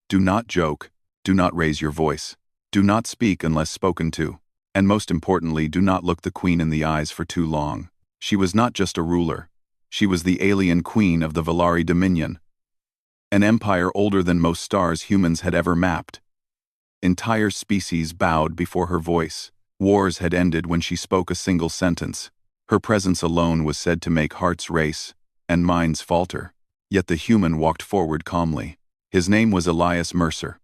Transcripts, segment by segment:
Do not joke, do not raise your voice, do not speak unless spoken to, and most importantly, do not look the queen in the eyes for too long. She was not just a ruler. She was the alien queen of the Valari Dominion, an empire older than most stars humans had ever mapped. Entire species bowed before her voice. Wars had ended when she spoke a single sentence. Her presence alone was said to make hearts race and minds falter. Yet the human walked forward calmly. His name was Elias Mercer.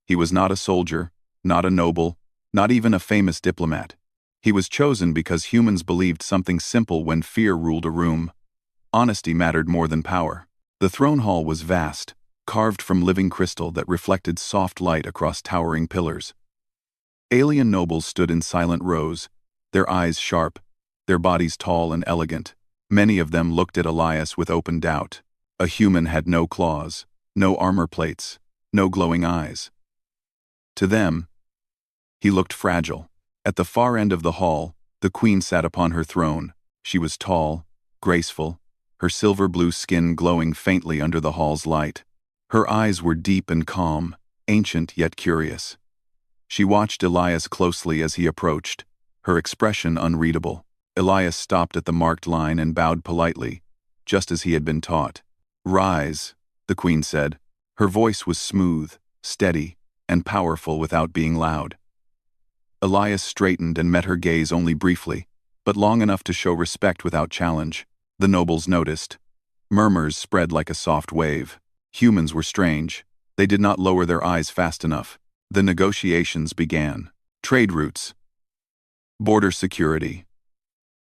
He was not a soldier, not a noble, not even a famous diplomat. He was chosen because humans believed something simple when fear ruled a room. Honesty mattered more than power. The throne hall was vast, carved from living crystal that reflected soft light across towering pillars. Alien nobles stood in silent rows, their eyes sharp, their bodies tall and elegant. Many of them looked at Elias with open doubt. A human had no claws, no armor plates, no glowing eyes. To them, he looked fragile. At the far end of the hall, the queen sat upon her throne. She was tall, graceful, her silver-blue skin glowing faintly under the hall's light. Her eyes were deep and calm, ancient yet curious. She watched Elias closely as he approached, her expression unreadable. Elias stopped at the marked line and bowed politely, just as he had been taught. "Rise," the queen said. Her voice was smooth, steady, and powerful without being loud. Elias straightened and met her gaze only briefly, but long enough to show respect without challenge. The nobles noticed. Murmurs spread like a soft wave. Humans were strange. They did not lower their eyes fast enough. The negotiations began. Trade routes, border security,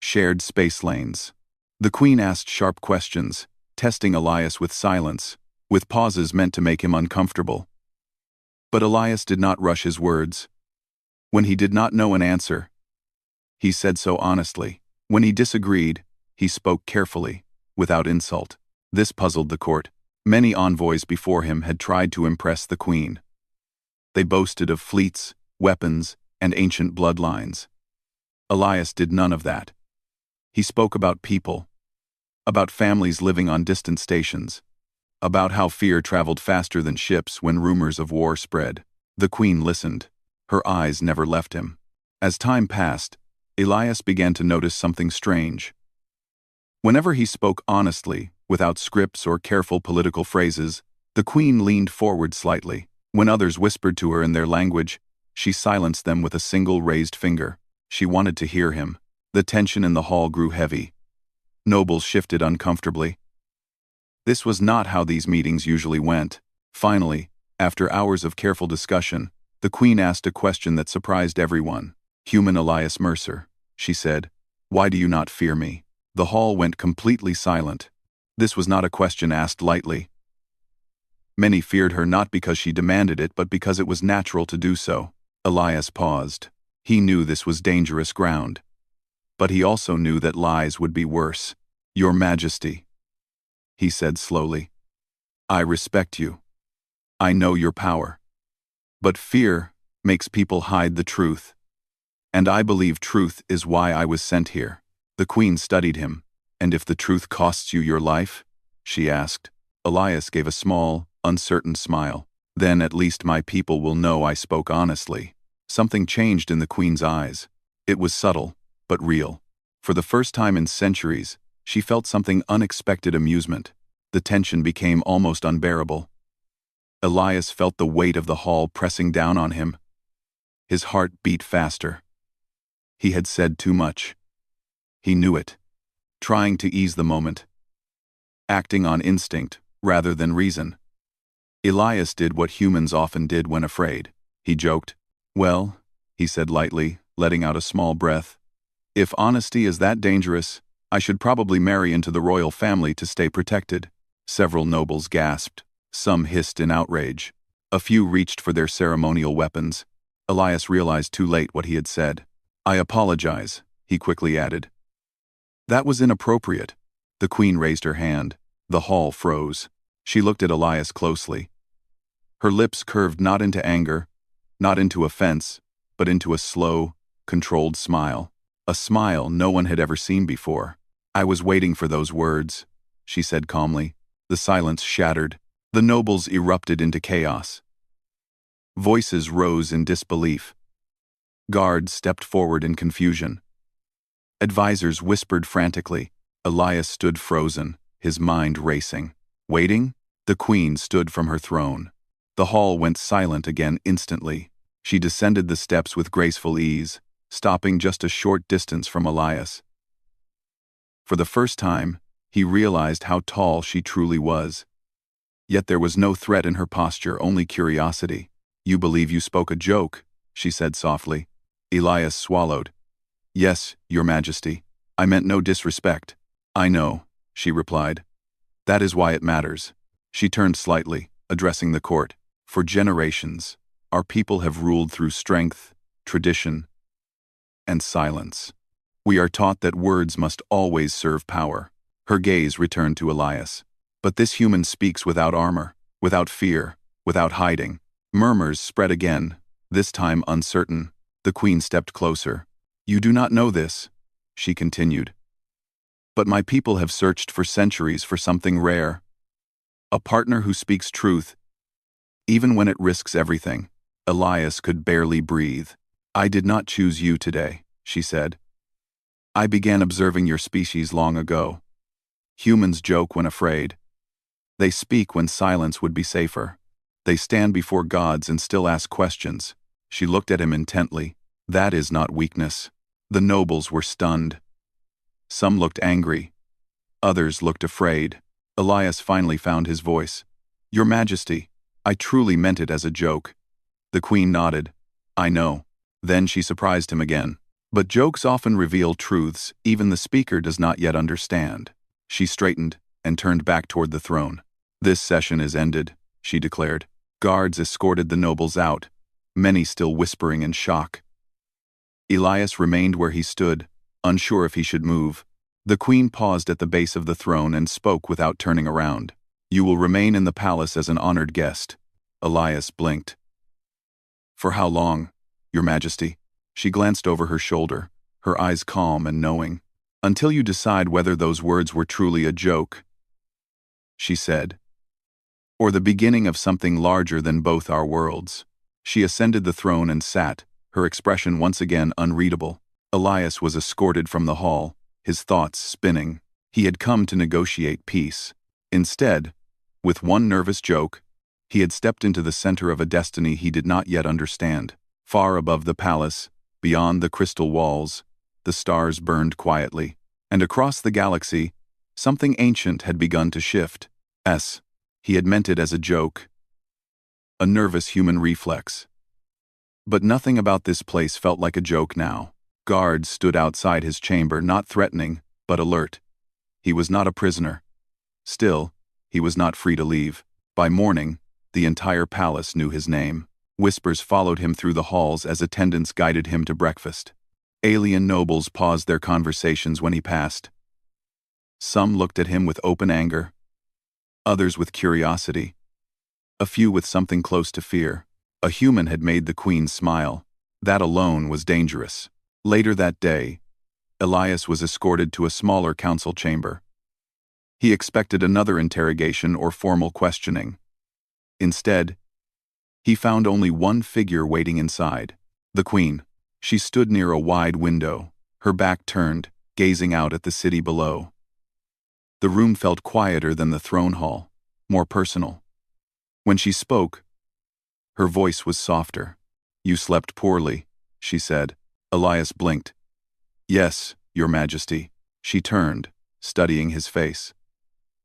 shared space lanes. The queen asked sharp questions, testing Elias with silence, with pauses meant to make him uncomfortable. But Elias did not rush his words. When he did not know an answer, he said so honestly. When he disagreed, he spoke carefully, without insult. This puzzled the court. Many envoys before him had tried to impress the queen. They boasted of fleets, weapons, and ancient bloodlines. Elias did none of that. He spoke about people, about families living on distant stations, about how fear traveled faster than ships when rumors of war spread. The queen listened. Her eyes never left him. As time passed, Elias began to notice something strange. Whenever he spoke honestly, without scripts or careful political phrases, the queen leaned forward slightly. When others whispered to her in their language, she silenced them with a single raised finger. She wanted to hear him. The tension in the hall grew heavy. Nobles shifted uncomfortably. This was not how these meetings usually went. Finally, after hours of careful discussion, the queen asked a question that surprised everyone. "Human Elias Mercer," she said, "why do you not fear me?" The hall went completely silent. This was not a question asked lightly. Many feared her not because she demanded it, but because it was natural to do so. Elias paused. He knew this was dangerous ground. But he also knew that lies would be worse. "Your Majesty," he said slowly, "I respect you. I know your power. But fear makes people hide the truth. And I believe truth is why I was sent here." The queen studied him. "And if the truth costs you your life?" she asked. Elias gave a small, uncertain smile. "Then at least my people will know I spoke honestly." Something changed in the queen's eyes. It was subtle, but real. For the first time in centuries, she felt something unexpected amusement. The tension became almost unbearable. Elias felt the weight of the hall pressing down on him. His heart beat faster. He had said too much. He knew it. Trying to ease the moment. Acting on instinct rather than reason. Elias did what humans often did when afraid. He joked. "Well," he said lightly, letting out a small breath, "if honesty is that dangerous, I should probably marry into the royal family to stay protected." Several nobles gasped. Some hissed in outrage. A few reached for their ceremonial weapons. Elias realized too late what he had said. "I apologize," he quickly added. "That was inappropriate." The queen raised her hand. The hall froze. She looked at Elias closely. Her lips curved not into anger, not into offense, but into a slow, controlled smile. A smile no one had ever seen before. "I was waiting for those words," she said calmly. The silence shattered. The nobles erupted into chaos. Voices rose in disbelief. Guards stepped forward in confusion. Advisors whispered frantically. Elias stood frozen, his mind racing. Waiting? The queen stood from her throne. The hall went silent again instantly. She descended the steps with graceful ease, stopping just a short distance from Elias. For the first time, he realized how tall she truly was. Yet there was no threat in her posture, only curiosity. "You believe you spoke a joke," she said softly. Elias swallowed. "Yes, Your Majesty. I meant no disrespect." "I know," she replied. "That is why it matters." She turned slightly, addressing the court. "For generations, our people have ruled through strength, tradition, and silence. We are taught that words must always serve power." Her gaze returned to Elias. "But this human speaks without armor, without fear, without hiding." Murmurs spread again, this time uncertain. The queen stepped closer. "You do not know this," she continued. "But my people have searched for centuries for something rare. A partner who speaks truth, even when it risks everything." Elias could barely breathe. "I did not choose you today," she said. "I began observing your species long ago. Humans joke when afraid. They speak when silence would be safer. They stand before gods and still ask questions." She looked at him intently. "That is not weakness." The nobles were stunned. Some looked angry. Others looked afraid. Elias finally found his voice. "Your Majesty, I truly meant it as a joke." The queen nodded. "I know." Then she surprised him again. "But jokes often reveal truths even the speaker does not yet understand." She straightened and turned back toward the throne. "This session is ended," she declared. Guards escorted the nobles out, many still whispering in shock. Elias remained where he stood, unsure if he should move. The queen paused at the base of the throne and spoke without turning around. "You will remain in the palace as an honored guest." Elias blinked. "For how long, Your Majesty?" She glanced over her shoulder, her eyes calm and knowing. "Until you decide whether those words were truly a joke," she said, "or the beginning of something larger than both our worlds." She ascended the throne and sat, her expression once again unreadable. Elias was escorted from the hall, his thoughts spinning. He had come to negotiate peace. Instead, with one nervous joke, he had stepped into the center of a destiny he did not yet understand. Far above the palace, beyond the crystal walls, the stars burned quietly, and across the galaxy, something ancient had begun to shift. He had meant it as a joke, a nervous human reflex. But nothing about this place felt like a joke now. Guards stood outside his chamber, not threatening, but alert. He was not a prisoner. Still, he was not free to leave. By morning, the entire palace knew his name. Whispers followed him through the halls as attendants guided him to breakfast. Alien nobles paused their conversations when he passed. Some looked at him with open anger, others with curiosity, a few with something close to fear. A human had made the queen smile. That alone was dangerous. Later that day, Elias was escorted to a smaller council chamber. He expected another interrogation or formal questioning. Instead, he found only one figure waiting inside: the queen. She stood near a wide window, her back turned, gazing out at the city below. The room felt quieter than the throne hall, more personal. When she spoke, her voice was softer. "You slept poorly," she said. Elias blinked. "Yes, Your Majesty." She turned, studying his face.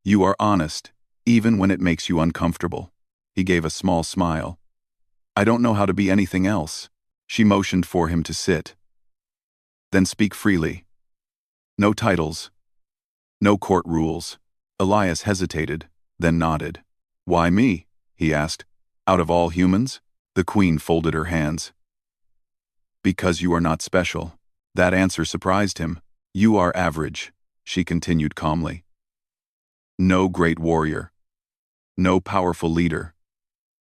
"You are honest, even when it makes you uncomfortable." He gave a small smile. "I don't know how to be anything else." She motioned for him to sit. "Then speak freely. No titles. No court rules." Elias hesitated, then nodded. "Why me?" he asked. "Out of all humans?" The queen folded her hands. "Because you are not special." That answer surprised him. "You are average," she continued calmly. "No great warrior. No powerful leader.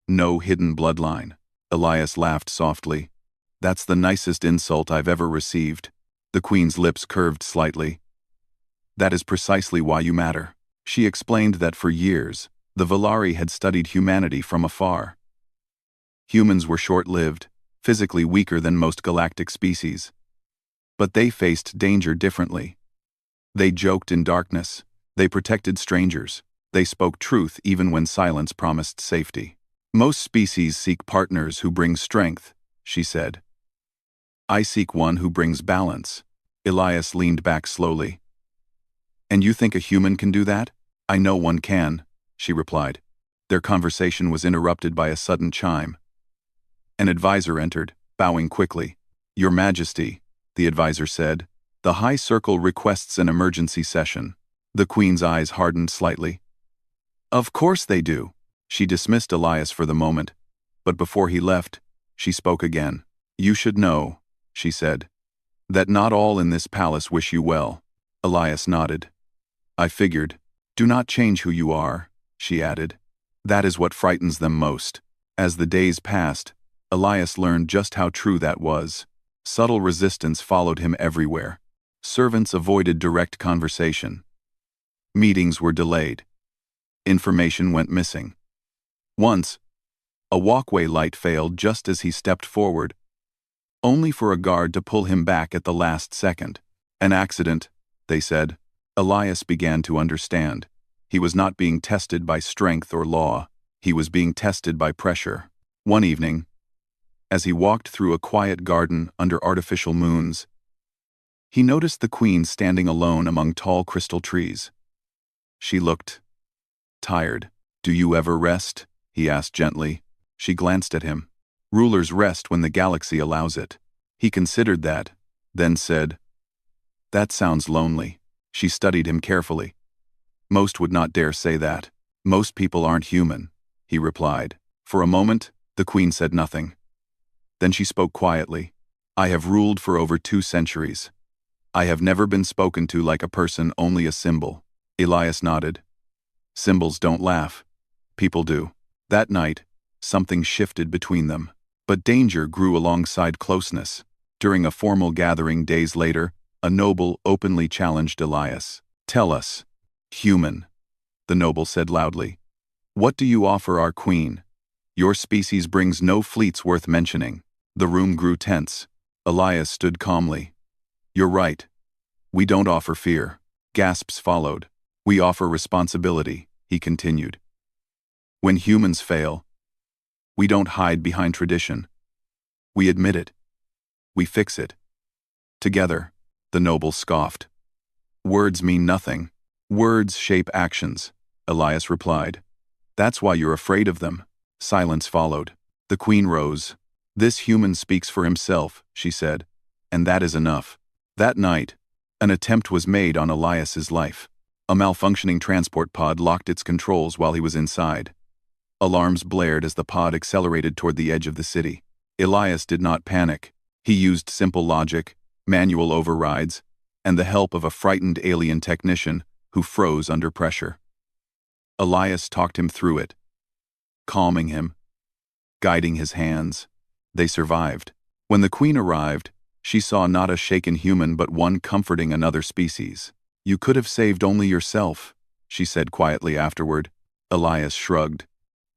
No hidden bloodline." Elias laughed softly. "That's the nicest insult I've ever received." The queen's lips curved slightly. "That is precisely why you matter." She explained that for years, The Valari had studied humanity from afar. Humans were short-lived, physically weaker than most galactic species. But they faced danger differently. They joked in darkness. They protected strangers. They spoke truth even when silence promised safety. Most species seek partners who bring strength, she said. I seek one who brings balance. Elias leaned back slowly. And you think a human can do that? I know one can, she replied. Their conversation was interrupted by a sudden chime. An advisor entered, bowing quickly. Your Majesty, the advisor said, the High Circle requests an emergency session. The Queen's eyes hardened slightly. Of course they do. She dismissed Elias for the moment, but before he left, she spoke again. You should know, she said, that not all in this palace wish you well. Elias nodded. I figured. Do not change who you are, she added. That is what frightens them most. As the days passed, Elias learned just how true that was. Subtle resistance followed him everywhere. Servants avoided direct conversation. Meetings were delayed. Information went missing. Once, a walkway light failed just as he stepped forward, only for a guard to pull him back at the last second. An accident, they said. Elias began to understand. He was not being tested by strength or law. He was being tested by pressure. One evening, as he walked through a quiet garden under artificial moons, he noticed the Queen standing alone among tall crystal trees. She looked tired. Do you ever rest? He asked gently. She glanced at him. Rulers rest when the galaxy allows it. He considered that, then said, That sounds lonely. She studied him carefully. Most would not dare say that. Most people aren't human, he replied. For a moment, the Queen said nothing. Then she spoke quietly. I have ruled for over 2 centuries. I have never been spoken to like a person, only a symbol. Elias nodded. Symbols don't laugh. People do. That night, something shifted between them. But danger grew alongside closeness. During a formal gathering days later, a noble openly challenged Elias. Tell us, human, the noble said loudly. What do you offer our queen? Your species brings no fleets worth mentioning. The room grew tense. Elias stood calmly. You're right. We don't offer fear. Gasps followed. We offer responsibility, he continued. When humans fail, we don't hide behind tradition. We admit it. We fix it. Together, the noble scoffed. Words mean nothing. Words shape actions, Elias replied. That's why you're afraid of them. Silence followed. The Queen rose. This human speaks for himself, she said, and that is enough. That night, an attempt was made on Elias's life. A malfunctioning transport pod locked its controls while he was inside. Alarms blared as the pod accelerated toward the edge of the city. Elias did not panic. He used simple logic, manual overrides, and the help of a frightened alien technician who froze under pressure. Elias talked him through it, calming him, guiding his hands. They survived. When the Queen arrived, she saw not a shaken human but one comforting another species. You could have saved only yourself, she said quietly afterward. Elias shrugged.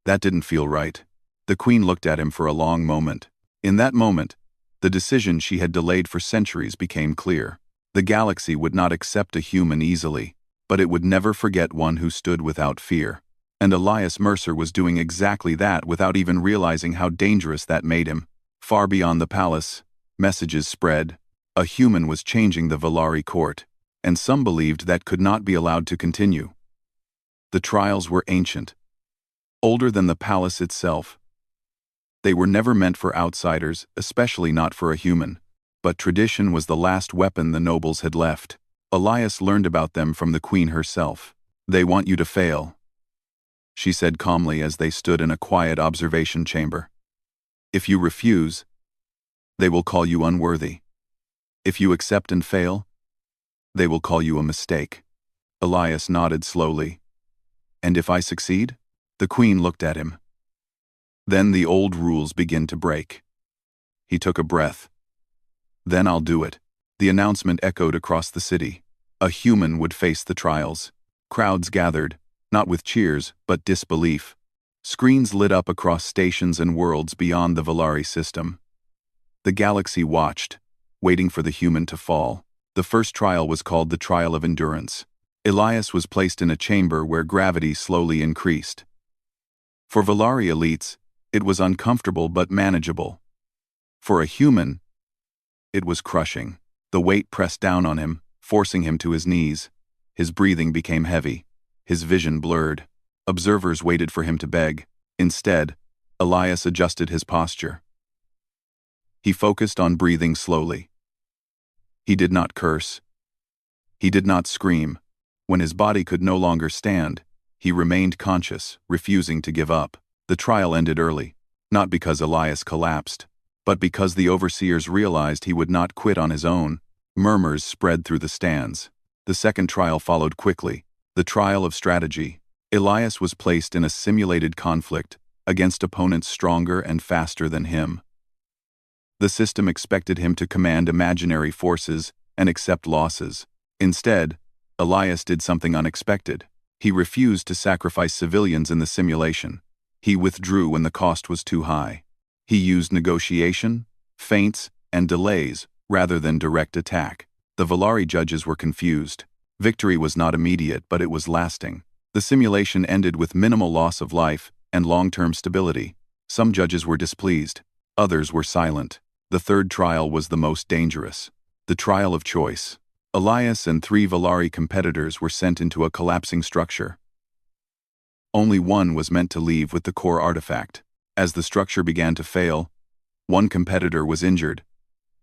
That didn't feel right. The Queen looked at him for a long moment. In that moment, the decision she had delayed for centuries became clear. The galaxy would not accept a human easily, but it would never forget one who stood without fear. And Elias Mercer was doing exactly that without even realizing how dangerous that made him. Far beyond the palace, messages spread. A human was changing the Valari court, and some believed that could not be allowed to continue. The trials were ancient, older than the palace itself. They were never meant for outsiders, especially not for a human. But tradition was the last weapon the nobles had left. Elias learned about them from the Queen herself. They want you to fail, she said calmly as they stood in a quiet observation chamber. If you refuse, they will call you unworthy. If you accept and fail, they will call you a mistake. Elias nodded slowly. And if I succeed? The Queen looked at him. Then the old rules begin to break. He took a breath. Then I'll do it. The announcement echoed across the city. A human would face the trials. Crowds gathered, not with cheers, but disbelief. Screens lit up across stations and worlds beyond the Valari system. The galaxy watched, waiting for the human to fall. The first trial was called the Trial of Endurance. Elias was placed in a chamber where gravity slowly increased. For Valari elites, it was uncomfortable but manageable. For a human, it was crushing. The weight pressed down on him, forcing him to his knees. His breathing became heavy. His vision blurred. Observers waited for him to beg. Instead, Elias adjusted his posture. He focused on breathing slowly. He did not curse. He did not scream. When his body could no longer stand, he remained conscious, refusing to give up. The trial ended early, not because Elias collapsed, but because the overseers realized he would not quit on his own. Murmurs spread through the stands. The second trial followed quickly, the trial of strategy. Elias was placed in a simulated conflict against opponents stronger and faster than him. The system expected him to command imaginary forces and accept losses. Instead, Elias did something unexpected. He refused to sacrifice civilians in the simulation. He withdrew when the cost was too high. He used negotiation, feints, and delays rather than direct attack. The Valari judges were confused. Victory was not immediate, but it was lasting. The simulation ended with minimal loss of life and long-term stability. Some judges were displeased. Others were silent. The third trial was the most dangerous. The trial of choice. Elias and 3 Valari competitors were sent into a collapsing structure. Only one was meant to leave with the core artifact. As the structure began to fail, one competitor was injured.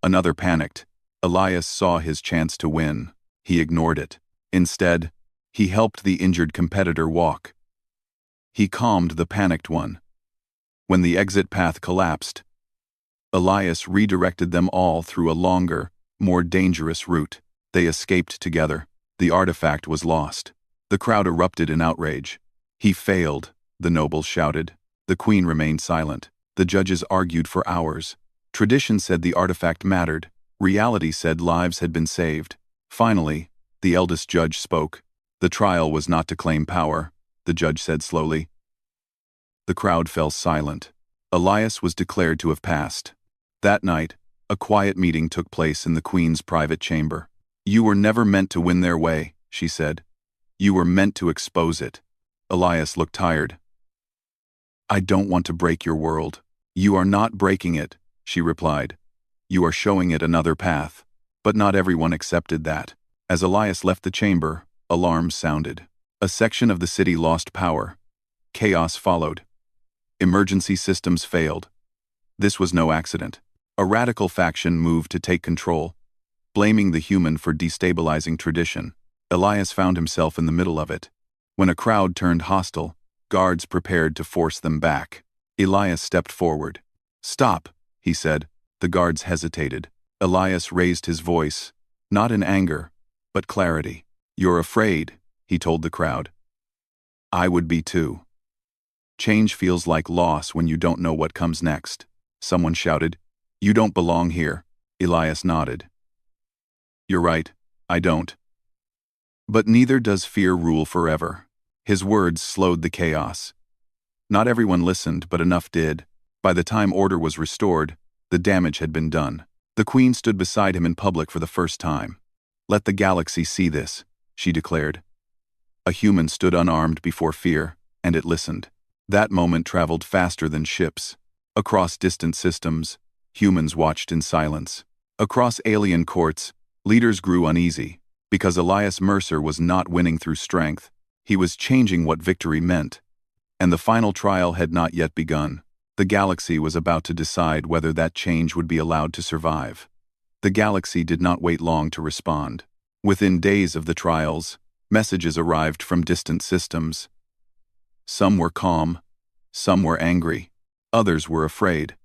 Another panicked. Elias saw his chance to win. He ignored it. Instead, he helped the injured competitor walk. He calmed the panicked one. When the exit path collapsed, Elias redirected them all through a longer, more dangerous route. They escaped together. The artifact was lost. The crowd erupted in outrage. He failed, the nobles shouted. The queen remained silent. The judges argued for hours. Tradition said the artifact mattered. Reality said lives had been saved. Finally, the eldest judge spoke. The trial was not to claim power, the judge said slowly. The crowd fell silent. Elias was declared to have passed. That night, a quiet meeting took place in the queen's private chamber. "You were never meant to win their way," she said. "You were meant to expose it." Elias looked tired. "I don't want to break your world." "You are not breaking it," she replied. "You are showing it another path." But not everyone accepted that. As Elias left the chamber, alarms sounded. A section of the city lost power. Chaos followed. Emergency systems failed. This was no accident. A radical faction moved to take control, blaming the human for destabilizing tradition. Elias found himself in the middle of it. When a crowd turned hostile, guards prepared to force them back. Elias stepped forward. "Stop," he said. The guards hesitated. Elias raised his voice, not in anger, but clarity. "You're afraid," he told the crowd. "I would be too. Change feels like loss when you don't know what comes next." Someone shouted, "You don't belong here." Elias nodded. "You're right, I don't. But neither does fear rule forever." His words slowed the chaos. Not everyone listened, but enough did. By the time order was restored, the damage had been done. The queen stood beside him in public for the first time. "Let the galaxy see this," she declared. A human stood unarmed before fear, and it listened. That moment traveled faster than ships. Across distant systems, humans watched in silence. Across alien courts, leaders grew uneasy, because Elias Mercer was not winning through strength. He was changing what victory meant. And the final trial had not yet begun. The galaxy was about to decide whether that change would be allowed to survive. The galaxy did not wait long to respond. Within days of the trials, messages arrived from distant systems. Some were calm, some were angry, others were afraid.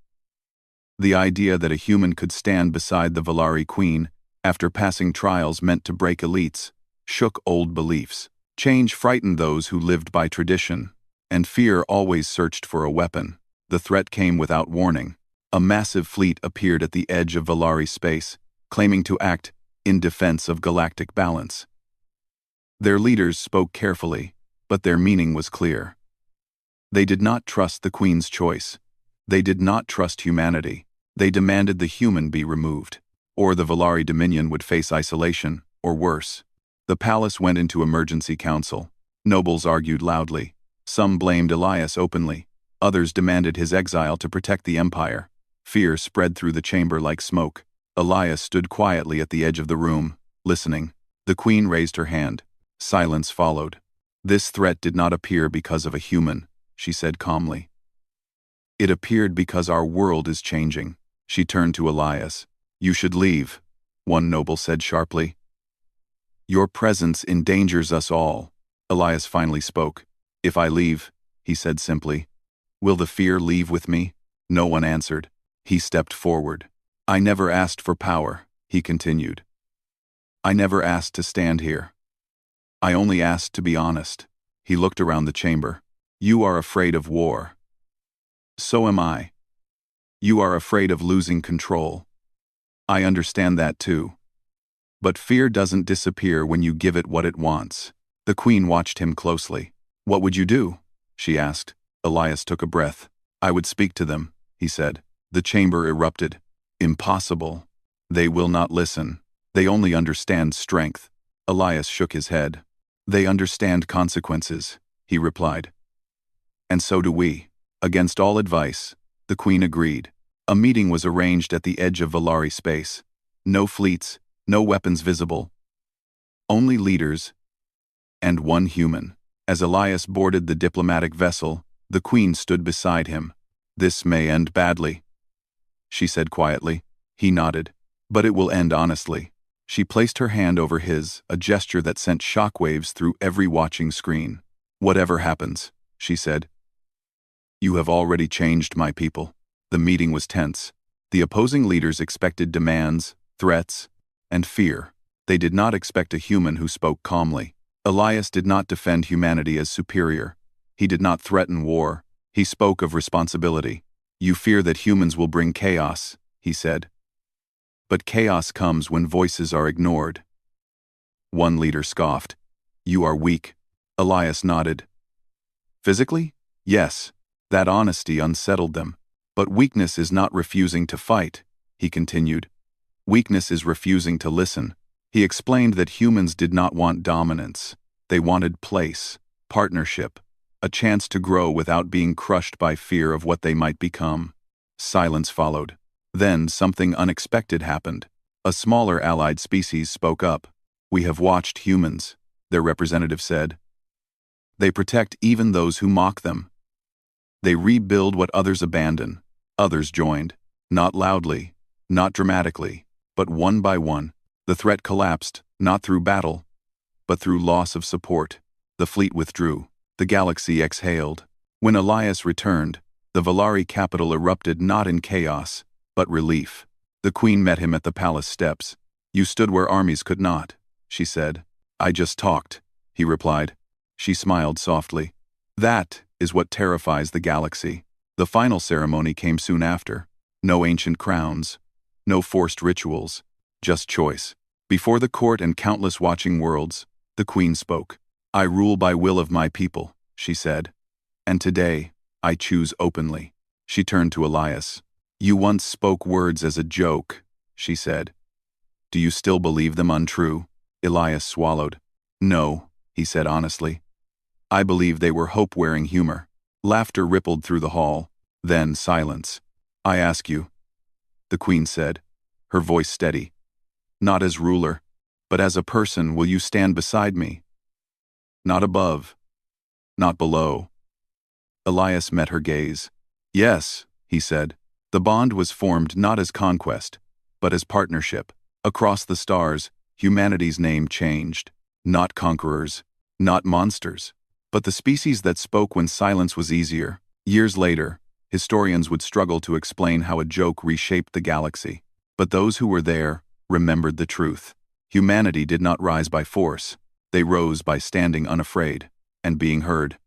The idea that a human could stand beside the Valari queen after passing trials meant to break elites shook old beliefs. Change frightened those who lived by tradition, and fear always searched for a weapon. The threat came without warning. A massive fleet appeared at the edge of Valari space, claiming to act in defense of galactic balance. Their leaders spoke carefully, but their meaning was clear. They did not trust the Queen's choice. They did not trust humanity. They demanded the human be removed, or the Valari Dominion would face isolation, or worse. The palace went into emergency council. Nobles argued loudly. Some blamed Elias openly. Others demanded his exile to protect the empire. Fear spread through the chamber like smoke. Elias stood quietly at the edge of the room, listening. The Queen raised her hand. Silence followed. "This threat did not appear because of a human," she said calmly. "It appeared because our world is changing." She turned to Elias. "You should leave," one noble said sharply. "Your presence endangers us all." Elias finally spoke. "If I leave," he said simply, "will the fear leave with me?" No one answered. He stepped forward. "I never asked for power," he continued. "I never asked to stand here. I only asked to be honest." He looked around the chamber. "You are afraid of war. So am I. You are afraid of losing control. I understand that too. But fear doesn't disappear when you give it what it wants." The Queen watched him closely. "What would you do?" she asked. Elias took a breath. "I would speak to them," he said. The chamber erupted. "Impossible. They will not listen. They only understand strength." Elias shook his head. "They understand consequences," he replied. "And so do we." Against all advice, the Queen agreed. A meeting was arranged at the edge of Valari space. No fleets, no weapons visible. Only leaders, and one human. As Elias boarded the diplomatic vessel, the Queen stood beside him. "This may end badly," she said quietly. He nodded. "But it will end honestly." She placed her hand over his, a gesture that sent shockwaves through every watching screen. "Whatever happens," she said, "you have already changed my people." The meeting was tense. The opposing leaders expected demands, threats, and fear. They did not expect a human who spoke calmly. Elias did not defend humanity as superior. He did not threaten war. He spoke of responsibility. "You fear that humans will bring chaos," he said. "But chaos comes when voices are ignored." One leader scoffed. "You are weak." Elias nodded. "Physically? Yes." That honesty unsettled them. "But weakness is not refusing to fight," he continued. "Weakness is refusing to listen." He explained that humans did not want dominance. They wanted place, partnership, a chance to grow without being crushed by fear of what they might become. Silence followed. Then something unexpected happened. A smaller allied species spoke up. "We have watched humans," their representative said. "They protect even those who mock them. They rebuild what others abandon." Others joined. Not loudly, not dramatically, but one by one. The threat collapsed, not through battle, but through loss of support. The fleet withdrew. The galaxy exhaled. When Elias returned, the Valari capital erupted not in chaos, but relief. The Queen met him at the palace steps. "You stood where armies could not," she said. "I just talked," he replied. She smiled softly. "That is what terrifies the galaxy." The final ceremony came soon after. No ancient crowns, no forced rituals, just choice. Before the court and countless watching worlds, the Queen spoke. "I rule by will of my people," she said. "And today, I choose openly." She turned to Elias. "You once spoke words as a joke," she said. "Do you still believe them untrue?" Elias swallowed. "No," he said honestly. "I believe they were hope-wearing humor." Laughter rippled through the hall. Then silence. "I ask you," the Queen said, her voice steady. "Not as ruler, but as a person, will you stand beside me? Not above, not below." Elias met her gaze. "Yes," he said. The bond was formed not as conquest, but as partnership. Across the stars, humanity's name changed. Not conquerors, not monsters, but the species that spoke when silence was easier. Years later, historians would struggle to explain how a joke reshaped the galaxy. But those who were there remembered the truth. Humanity did not rise by force. They rose by standing unafraid and being heard.